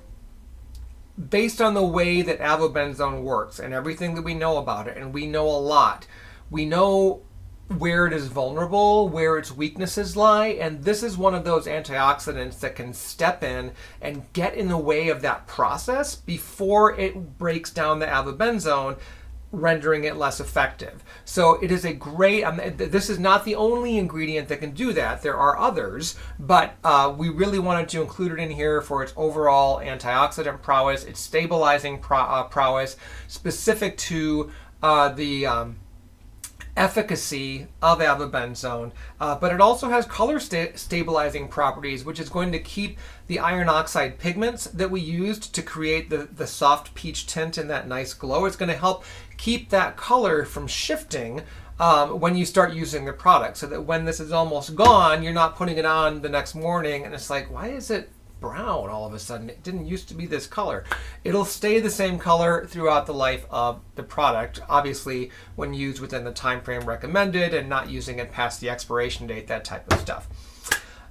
based on the way that avobenzone works and everything that we know about it, and we know a lot, we know where it is vulnerable, where its weaknesses lie, and this is one of those antioxidants that can step in and get in the way of that process before it breaks down the avobenzone, rendering it less effective. So it is a great, this is not the only ingredient that can do that. There are others, but we really wanted to include it in here for its overall antioxidant prowess, its stabilizing prowess, specific to the efficacy of avobenzone, but it also has color stabilizing properties, which is going to keep the iron oxide pigments that we used to create the soft peach tint and that nice glow. It's going to help keep that color from shifting when you start using the product, so that when this is almost gone, you're not putting it on the next morning and it's like, why is it brown all of a sudden? It didn't used to be this color. It'll stay the same color throughout the life of the product, obviously when used within the time frame recommended and not using it past the expiration date, that type of stuff.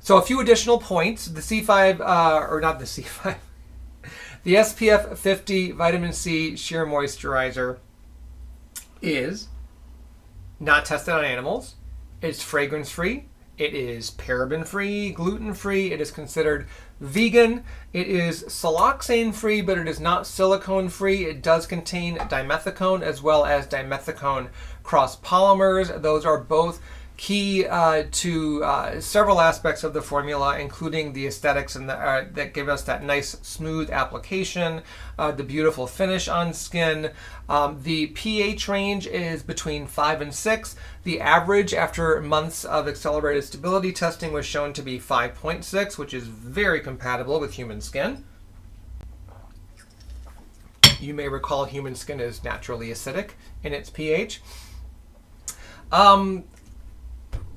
So a few additional points. The C5, or not the C5, the SPF 50 vitamin C sheer moisturizer is not tested on animals. It's fragrance free. It is paraben free, gluten free. It is considered vegan. It is siloxane free, but it is not silicone free. It does contain dimethicone as well as dimethicone cross polymers. Those are both key to several aspects of the formula, including the aesthetics and that give us that nice smooth application, the beautiful finish on skin. The pH range is between 5 and 6. The average after months of accelerated stability testing was shown to be 5.6, which is very compatible with human skin. You may recall human skin is naturally acidic in its pH.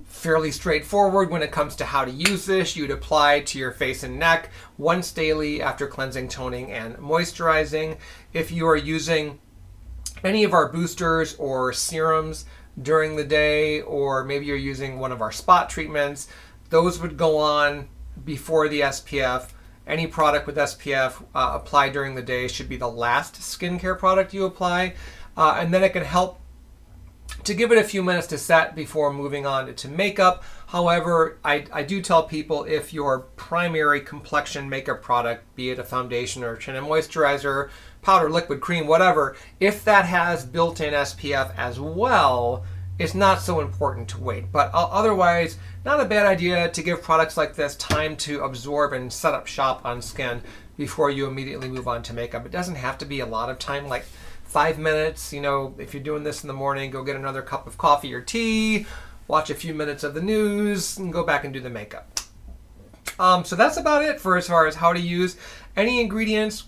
Fairly straightforward when it comes to how to use this. You'd apply to your face and neck once daily after cleansing, toning, and moisturizing. If you are using any of our boosters or serums during the day, or maybe you're using one of our spot treatments, those would go on before the SPF. Any product with SPF applied during the day should be the last skincare product you apply, and then it can help to give it a few minutes to set before moving on to makeup. However, I do tell people, if your primary complexion makeup product, be it a foundation or a chin and moisturizer, powder, liquid, cream, whatever, if that has built-in SPF as well, it's not so important to wait. But otherwise, not a bad idea to give products like this time to absorb and set up shop on skin before you immediately move on to makeup. It doesn't have to be a lot of time, like 5 minutes. You know, if you're doing this in the morning, go get another cup of coffee or tea, watch a few minutes of the news, and go back and do the makeup. So that's about it for as far as how to use any ingredients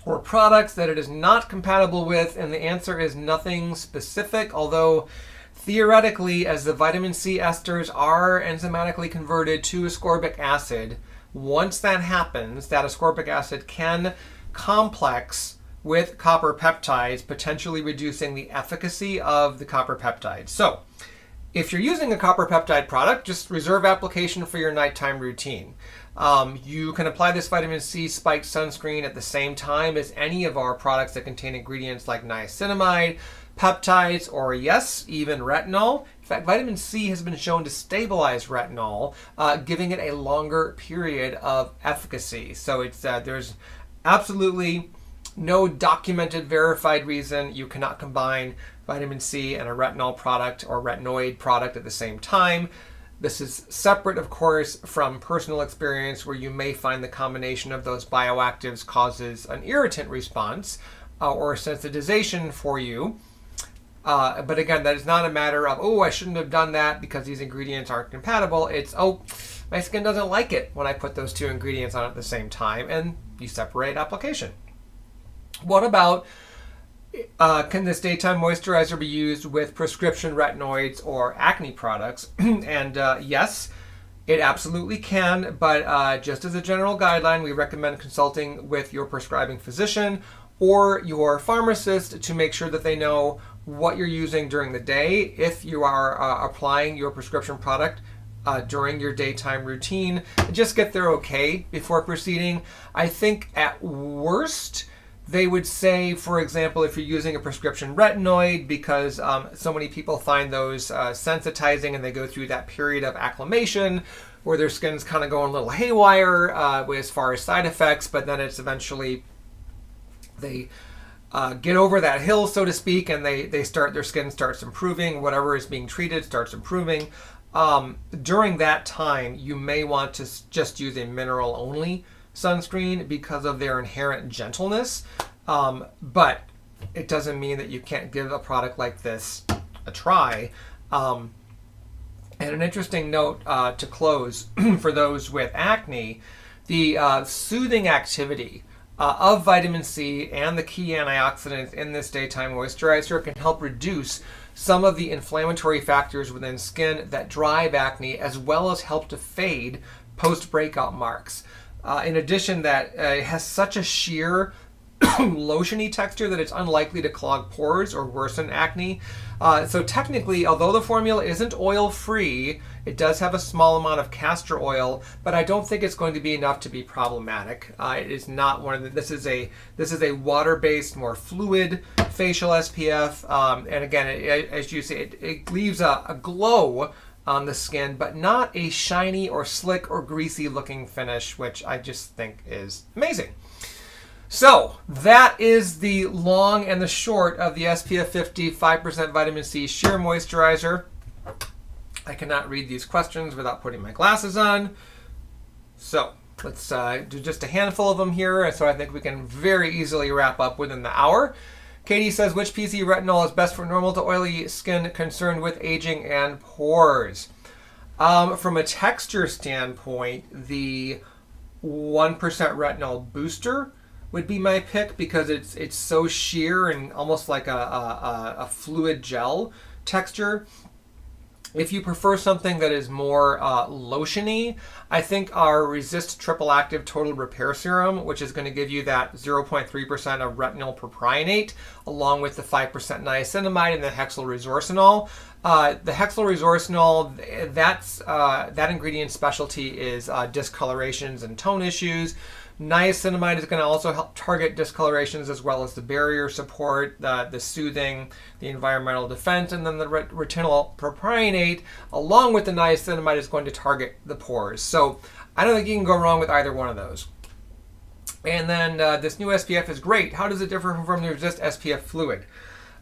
or products that it is not compatible with, and the answer is nothing specific, although theoretically, as the vitamin C esters are enzymatically converted to ascorbic acid, once that happens, that ascorbic acid can complex with copper peptides, potentially reducing the efficacy of the copper peptides. So if you're using a copper peptide product, just reserve application for your nighttime routine. You can apply this vitamin C spiked sunscreen at the same time as any of our products that contain ingredients like niacinamide, peptides, or yes, even retinol. In fact, vitamin C has been shown to stabilize retinol, giving it a longer period of efficacy. So it's there's absolutely no documented, verified reason you cannot combine vitamin C and a retinol product or retinoid product at the same time. This is separate, of course, from personal experience where you may find the combination of those bioactives causes an irritant response or a sensitization for you. But again, that is not a matter of, oh, I shouldn't have done that because these ingredients aren't compatible. It's, oh, my skin doesn't like it when I put those two ingredients on at the same time, and you separate application. What about, can this daytime moisturizer be used with prescription retinoids or acne products? And yes, it absolutely can, but just as a general guideline, we recommend consulting with your prescribing physician or your pharmacist to make sure that they know what you're using during the day. If you are applying your prescription product during your daytime routine, just get their okay before proceeding. I think at worst, they would say, for example, if you're using a prescription retinoid, because so many people find those sensitizing and they go through that period of acclimation where their skin's kind of going a little haywire as far as side effects, but then it's eventually they get over that hill, so to speak, and their skin starts improving, whatever is being treated starts improving. During that time, you may want to just use a mineral only sunscreen because of their inherent gentleness, but it doesn't mean that you can't give a product like this a try. And an interesting note to close for those with acne, the soothing activity of vitamin C and the key antioxidants in this daytime moisturizer can help reduce some of the inflammatory factors within skin that drive acne, as well as help to fade post-breakout marks. In addition, that it has such a sheer lotiony texture that it's unlikely to clog pores or worsen acne. So technically, although the formula isn't oil-free, it does have a small amount of castor oil, but I don't think it's going to be enough to be problematic. It is not one of the, this is a water-based, more fluid facial SPF, and again, as you say, it leaves a glow on the skin, but not a shiny or slick or greasy looking finish, which I just think is amazing. So that is the long and the short of the SPF 50 5% vitamin C sheer moisturizer. I cannot read these questions without putting my glasses on. So let's do just a handful of them here, so I think we can very easily wrap up within the hour. Katie says, which PC retinol is best for normal to oily skin concerned with aging and pores? From a texture standpoint, the 1% retinol booster would be my pick because it's so sheer and almost like a fluid gel texture. If you prefer something that is more lotiony, I think our Resist Triple Active Total Repair Serum, which is going to give you that 0.3% of retinol propionate, along with the 5% niacinamide and the hexylresorcinol. The hexylresorcinol, that ingredient specialty is discolorations and tone issues. Niacinamide is going to also help target discolorations as well as the barrier support, the soothing, the environmental defense, and then the retinol propionate along with the niacinamide is going to target the pores. So I don't think you can go wrong with either one of those. And then this new SPF is great. How does it differ from the Resist SPF fluid?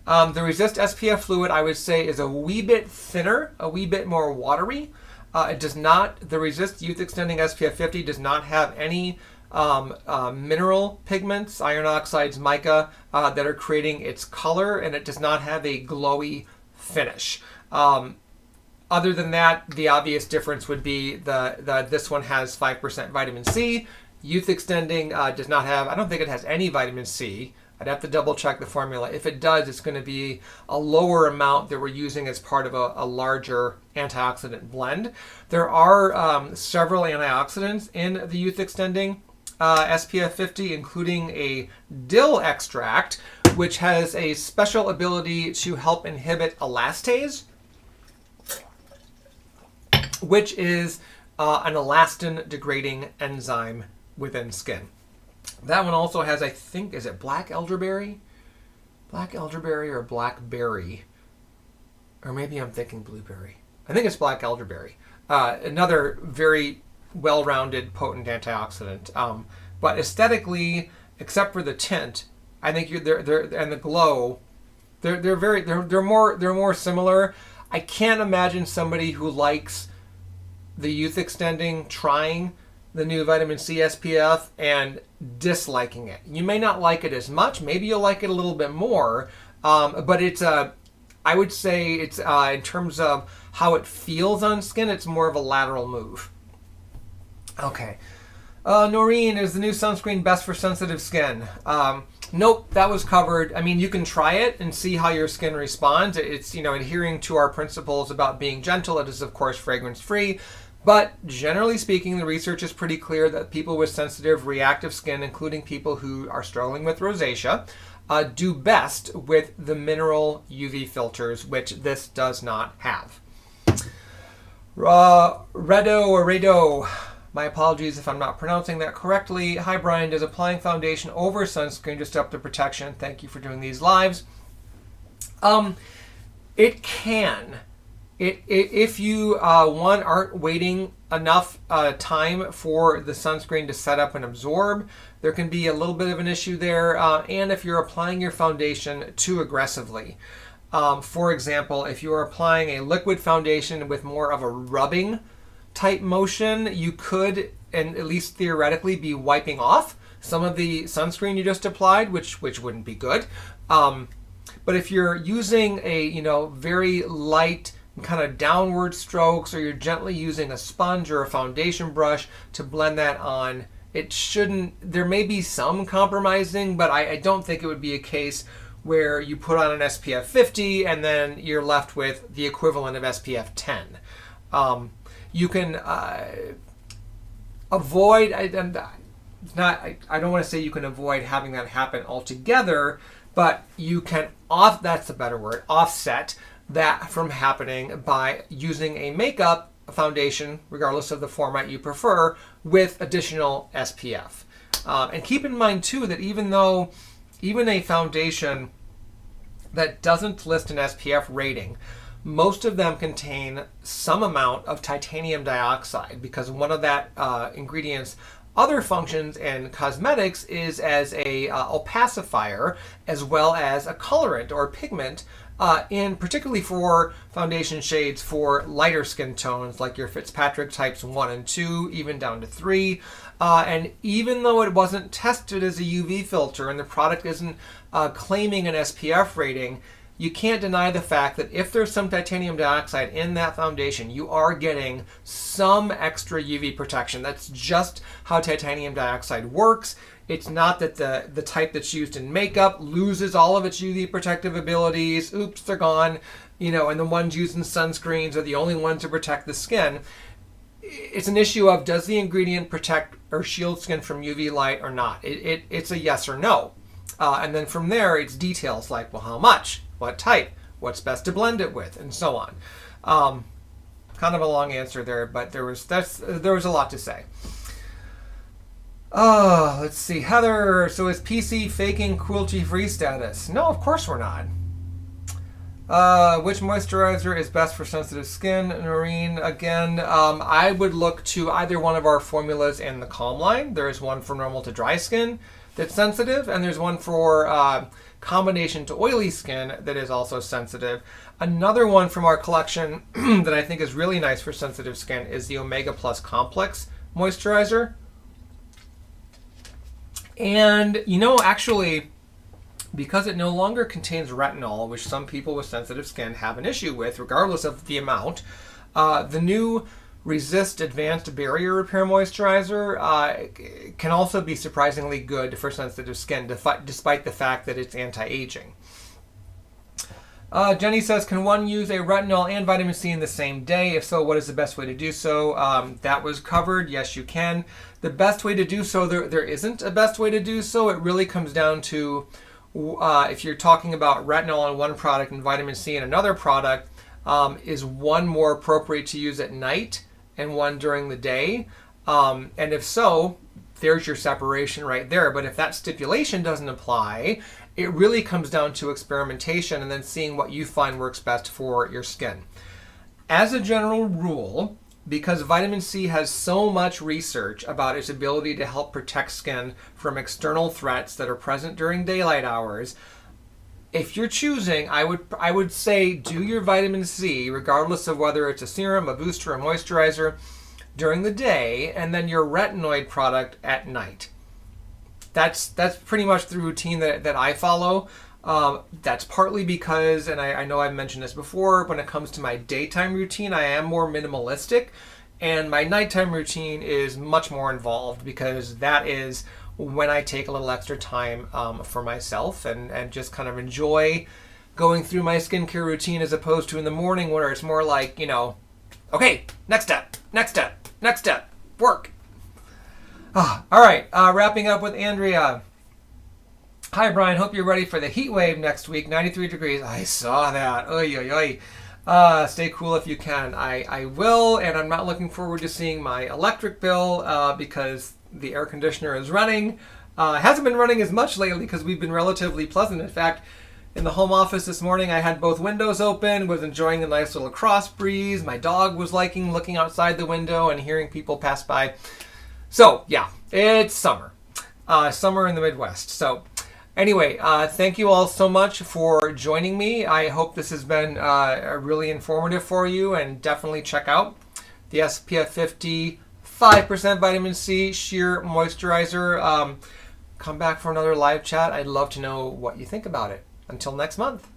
The Resist SPF fluid, I would say, is a wee bit thinner, a wee bit more watery. It does not, the Resist Youth Extending SPF 50 does not have any mineral pigments, iron oxides, mica, that are creating its color, and it does not have a glowy finish. Other than that, the obvious difference would be this one has 5% vitamin C. Youth Extending does not have, I don't think it has any vitamin C. I'd have to double check the formula. If it does, it's going to be a lower amount that we're using as part of a larger antioxidant blend. There are several antioxidants in the Youth Extending SPF 50, including a dill extract, which has a special ability to help inhibit elastase, which is an elastin degrading enzyme within skin. That one also has, I think, is it black elderberry? Black elderberry or blackberry? Or maybe I'm thinking blueberry. I think it's black elderberry. Another very well-rounded, potent antioxidant. But aesthetically, except for the tint, I think they're and the glow, they're more similar. I can't imagine somebody who likes the Youth Extending trying the new vitamin C SPF and disliking it. You may not like it as much. Maybe you'll like it a little bit more. But it's I would say it's in terms of how it feels on skin, it's more of a lateral move. Okay. Noreen, is the new sunscreen best for sensitive skin? Nope, that was covered. I mean, you can try it and see how your skin responds. It's, adhering to our principles about being gentle. It is, of course, fragrance-free. But generally speaking, the research is pretty clear that people with sensitive, reactive skin, including people who are struggling with rosacea, do best with the mineral UV filters, which this does not have. Redo, my apologies if I'm not pronouncing that correctly. Hi, Brian. Does applying foundation over sunscreen just up the protection? Thank you for doing these lives. It can. If you, aren't waiting enough time for the sunscreen to set up and absorb, there can be a little bit of an issue there. And if you're applying your foundation too aggressively. For example, if you're applying a liquid foundation with more of a rubbing type motion, you could, and at least theoretically, be wiping off some of the sunscreen you just applied, which wouldn't be good. But if you're using a, very light kind of downward strokes, or you're gently using a sponge or a foundation brush to blend that on, it shouldn't, there may be some compromising, but I don't think it would be a case where you put on an SPF 50 and then you're left with the equivalent of SPF 10. You can avoid, I don't want to say you can avoid having that happen altogether, but you can that's a better word, offset that from happening by using a makeup foundation, regardless of the format you prefer, with additional SPF. And keep in mind too that even a foundation that doesn't list an SPF rating, most of them contain some amount of titanium dioxide, because one of that ingredient's other functions in cosmetics is as a opacifier as well as a colorant or pigment, particularly for foundation shades for lighter skin tones like your Fitzpatrick types 1 and 2, even down to 3. And even though it wasn't tested as a UV filter and the product isn't claiming an SPF rating, you can't deny the fact that if there's some titanium dioxide in that foundation, you are getting some extra UV protection. That's just how titanium dioxide works. It's not that the type that's used in makeup loses all of its UV protective abilities. Oops, they're gone. And the ones used in sunscreens are the only ones to protect the skin. It's an issue of, does the ingredient protect or shield skin from UV light or not? It's a yes or no. And then from there, it's details like, well, how much? What type? What's best to blend it with? And so on. Kind of a long answer there, but there was a lot to say. Let's see. Heather, so is PC faking cruelty-free status? No, of course we're not. Which moisturizer is best for sensitive skin? Noreen, again, I would look to either one of our formulas in the Calm line. There's one for normal to dry skin that's sensitive, and there's one for combination to oily skin that is also sensitive. Another one from our collection that I think is really nice for sensitive skin is the Omega Plus Complex moisturizer. And, you know, actually, because it no longer contains retinol, which some people with sensitive skin have an issue with, regardless of the amount, the new Resist Advanced Barrier Repair Moisturizer can also be surprisingly good for sensitive skin, despite the fact that it's anti-aging. Jenny says, can one use a retinol and vitamin C in the same day? If so, what is the best way to do so? That was covered. Yes, you can. The best way to do so, there isn't a best way to do so. It really comes down to if you're talking about retinol on one product and vitamin C in another product, is one more appropriate to use at night and one during the day? And if so, there's your separation right there. But if that stipulation doesn't apply, it really comes down to experimentation and then seeing what you find works best for your skin. As a general rule, because vitamin C has so much research about its ability to help protect skin from external threats that are present during daylight hours, if you're choosing, I would say do your vitamin C, regardless of whether it's a serum, a booster, a moisturizer, during the day, and then your retinoid product at night. That's pretty much the routine that I follow. That's partly because, and I know I've mentioned this before, when it comes to my daytime routine, I am more minimalistic, and my nighttime routine is much more involved because that is when I take a little extra time for myself and just kind of enjoy going through my skincare routine, as opposed to in the morning where it's more like, you know, okay, next step, work. All right, wrapping up with Andrea. Hi, Brian. Hope you're ready for the heat wave next week. 93 degrees. I saw that. Oy, oy, oy. Stay cool if you can. I will, and I'm not looking forward to seeing my electric bill because the air conditioner is running. Hasn't been running as much lately because we've been relatively pleasant. In fact, in the home office this morning, I had both windows open, was enjoying a nice little cross breeze. My dog was liking looking outside the window and hearing people pass by. So, yeah, it's summer. Summer in the Midwest. So, anyway, thank you all so much for joining me. I hope this has been really informative for you, and definitely check out the SPF 50 5% vitamin C sheer moisturizer. Come back for another live chat. I'd love to know what you think about it. Until next month.